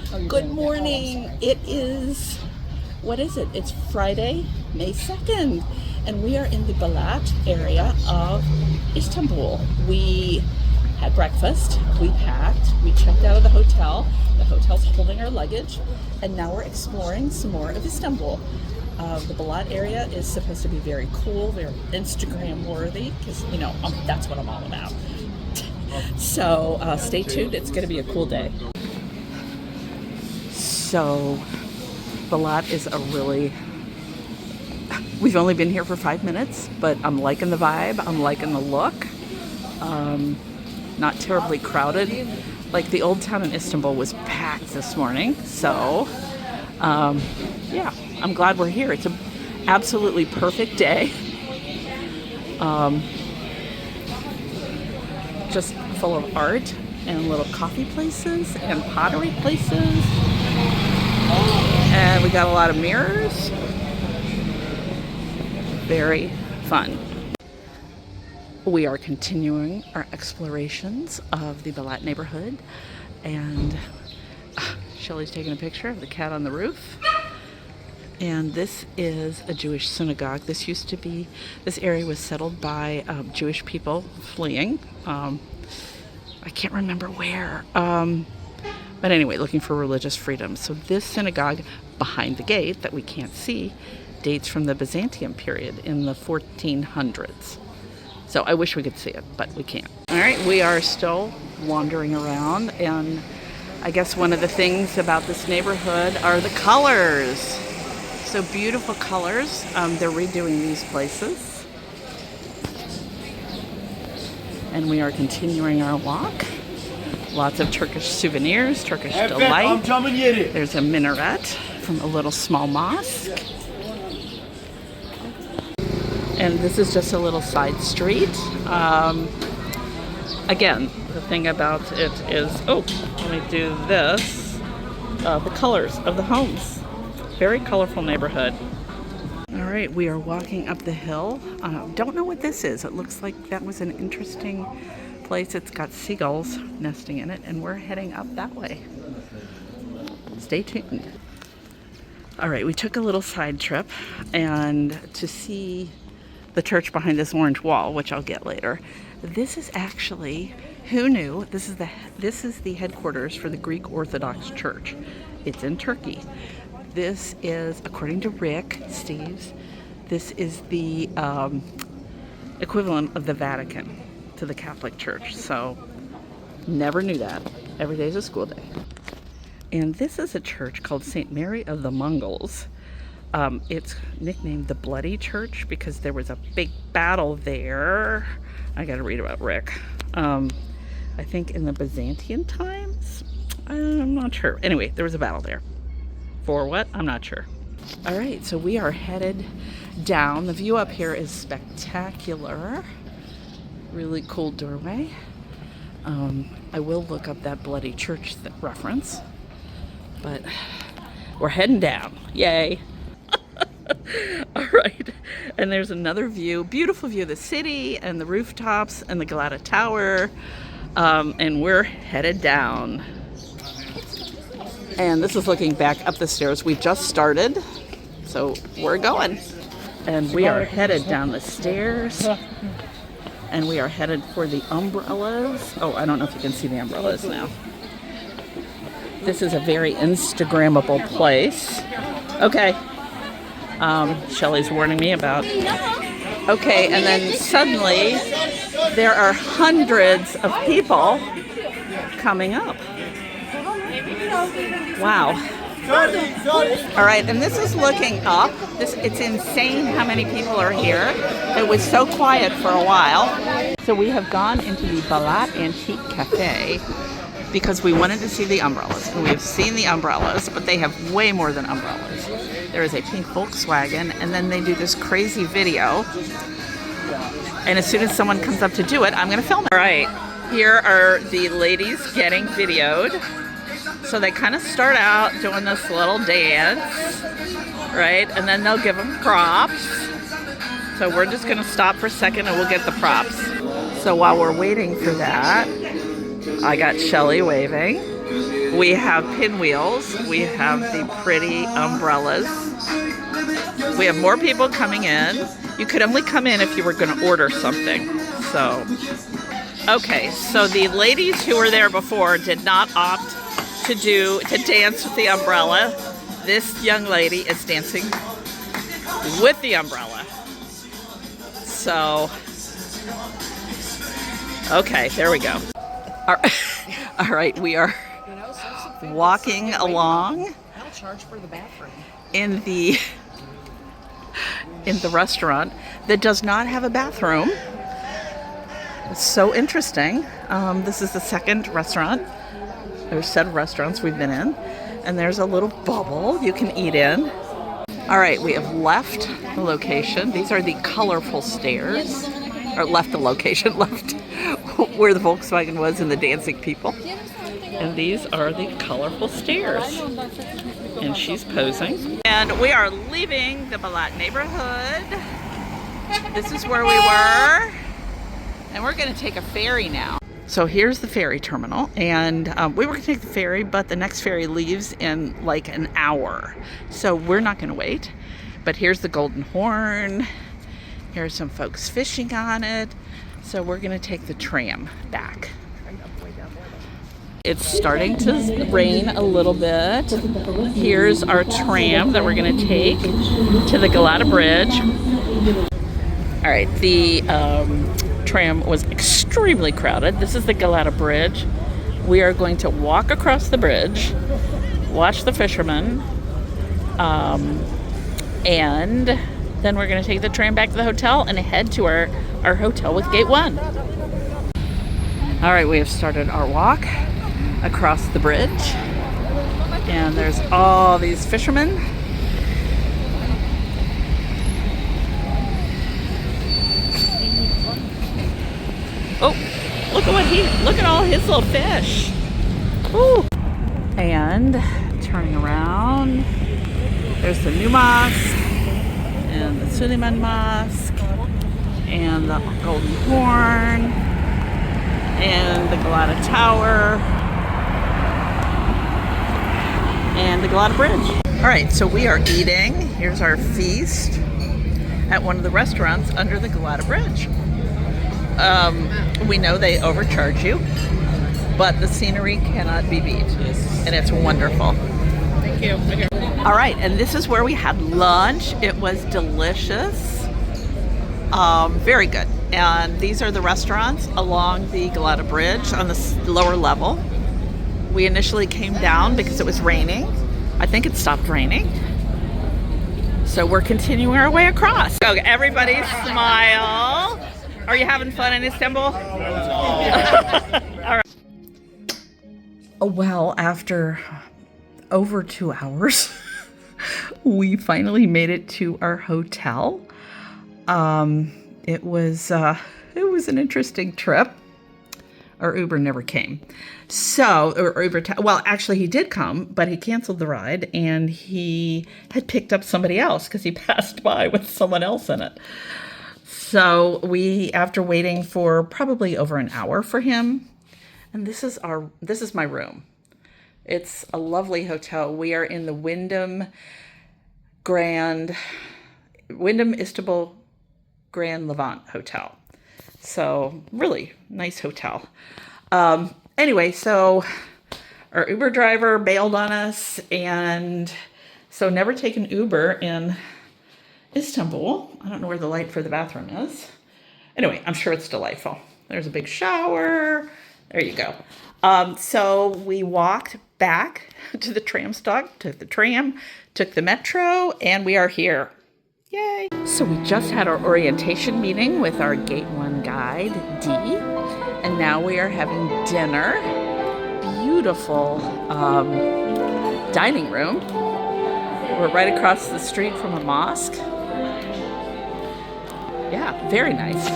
Good morning. It is, what is it? It's Friday, May 2nd, and we are in the Balat area of Istanbul. We had breakfast, we packed, we checked out of the hotel. The hotel's holding our luggage, and now we're exploring some more of Istanbul. The Balat area is supposed to be very cool, very Instagram worthy, because, that's what I'm all about. So stay tuned, it's going to be a cool day. So Balat is we've only been here for 5 minutes, but I'm liking the vibe, I'm liking the look. Not terribly crowded. Like the old town in Istanbul was packed this morning, so yeah, I'm glad we're here. It's an absolutely perfect day. Just full of art and little coffee places and pottery places. And we got a lot of mirrors. Very fun. We are continuing our explorations of the Balat neighborhood, and Shelly's taking a picture of the cat on the roof. And this is a Jewish synagogue. This area was settled by Jewish people fleeing. I can't remember where. But anyway, looking for religious freedom. So this synagogue behind the gate that we can't see dates from the Byzantium period in the 1400s. So I wish we could see it, but we can't. All right, we are still wandering around, and I guess one of the things about this neighborhood are the colors. So beautiful colors. They're redoing these places. And we are continuing our walk. Lots of Turkish souvenirs, Turkish delight. There's a minaret from a little small mosque. And this is just a little side street. Again, the thing about it is, let me do this. The colors of the homes. Very colorful neighborhood. All right, we are walking up the hill. Don't know what this is. It looks like that was an interesting place. It's got seagulls nesting in it, and we're heading up that way. Stay tuned. All right, we took a little side trip and to see the church behind this orange wall, which I'll get later. This is actually, who knew, this is the headquarters for the Greek Orthodox Church. It's in Turkey. This is, according to Rick Steves, this is the equivalent of the Vatican to the Catholic Church. So never knew that. Every day is a school day. And this is a church called St. Mary of the Mongols. It's nicknamed the Bloody Church because there was a big battle there. I gotta read about Rick. I think in the Byzantine times? I'm not sure. Anyway, there was a battle there. For what? I'm not sure. All right, so we are headed down. The view up here is spectacular. Really cool doorway. I will look up that Bloody Church reference, but we're heading down. Yay. All right, and there's another view, beautiful view of the city and the rooftops and the Galata Tower, and we're headed down. And this is looking back up the stairs. We just started, so we're going. And we are headed down the stairs, and we are headed for the umbrellas. Oh, I don't know if you can see the umbrellas now. This is a very Instagrammable place. Okay. Shelly's warning me about. Okay, and then suddenly there are hundreds of people coming up. Wow. All right, and this is looking up. It's insane how many people are here. It was so quiet for a while. So we have gone into the Balat Antique Cafe because we wanted to see the umbrellas. And we've seen the umbrellas, but they have way more than umbrellas. There is a pink Volkswagen, and then they do this crazy video. And as soon as someone comes up to do it, I'm going to film it. All right, here are the ladies getting videoed. So they kind of start out doing this little dance, right? And then they'll give them props. So we're just going to stop for a second and we'll get the props. So while we're waiting for that, I got Shelly waving. We have pinwheels. We have the pretty umbrellas. We have more people coming in. You could only come in if you were going to order something. So, okay, so the ladies who were there before did not opt to dance with the umbrella. This young lady is dancing with the umbrella. So, okay, there we go. All right, we are walking along in the restaurant that does not have a bathroom. It's so interesting. This is the second restaurant. There's a set of restaurants we've been in, and there's a little bubble you can eat in. All right, we have left the location. These are the colorful stairs, or left the location, left where the Volkswagen was and the dancing people. And these are the colorful stairs. And she's posing. And we are leaving the Balat neighborhood. This is where we were. And we're going to take a ferry now. So here's the ferry terminal. And we were going to take the ferry, but the next ferry leaves in like an hour. So we're not going to wait. But here's the Golden Horn. Here's some folks fishing on it. So we're going to take the tram back. It's starting to rain a little bit. Here's our tram that we're going to take to the Galata Bridge. All right, the tram was extremely crowded. This is the Galata Bridge. We are going to walk across the bridge, watch the fishermen, and then we're going to take the tram back to the hotel and head to our hotel with GATE1. All right, we have started our walk across the bridge, and there's all these fishermen. Oh, look at all his little fish. Ooh. And turning around, there's the new mosque and the Suleiman Mosque and the Golden Horn and the Galata Tower and the Galata Bridge. All right, so we are eating. Here's our feast at one of the restaurants under the Galata Bridge. We know they overcharge you, but the scenery cannot be beat, and it's wonderful. Thank you. All right, and this is where we had lunch. It was delicious, very good. And these are the restaurants along the Galata Bridge on the lower level. We initially came down because it was raining. I think it stopped raining. So we're continuing our way across. So everybody smile. Are you having fun in Istanbul? All right. Well, after over 2 hours, we finally made it to our hotel. It was an interesting trip. Our Uber never came. Well, actually he did come, but he canceled the ride and he had picked up somebody else because he passed by with someone else in it. So after waiting for probably over an hour for him, and this is my room. It's a lovely hotel. We are in the Wyndham Istanbul Grand Levant Hotel. So really nice hotel. Anyway, so our Uber driver bailed on us, and so never take an Uber in Istanbul. I don't know where the light for the bathroom is. Anyway, I'm sure it's delightful. There's a big shower. There you go. So we walked back to the tram stop, took the tram, took the metro, and we are here. Yay! So we just had our orientation meeting with our GATE1 guide, Dee, and now we are having dinner. Beautiful dining room. We're right across the street from a mosque. Yeah, very nice.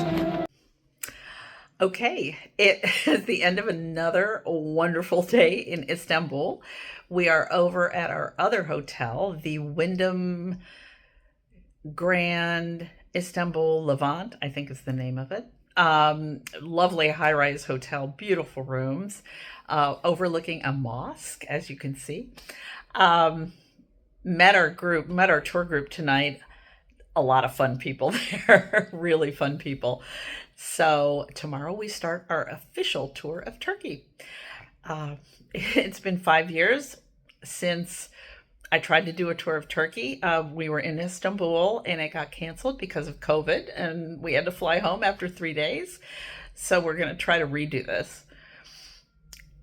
Okay, it is the end of another wonderful day in Istanbul. We are over at our other hotel, the Wyndham Grand Istanbul Levant, I think is the name of it. Lovely high-rise hotel, beautiful rooms. overlooking a mosque, as you can see. Met our tour group tonight. A lot of fun people there, really fun people. So tomorrow we start our official tour of Turkey. It's been 5 years since I tried to do a tour of Turkey. We were in Istanbul and it got canceled because of COVID, and we had to fly home after 3 days. So we're going to try to redo this.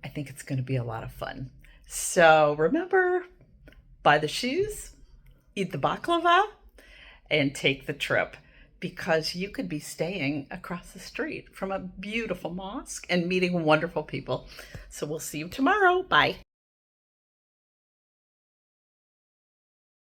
I think it's going to be a lot of fun. So remember, buy the shoes, eat the baklava, and take the trip, because you could be staying across the street from a beautiful mosque and meeting wonderful people. So we'll see you tomorrow. Bye.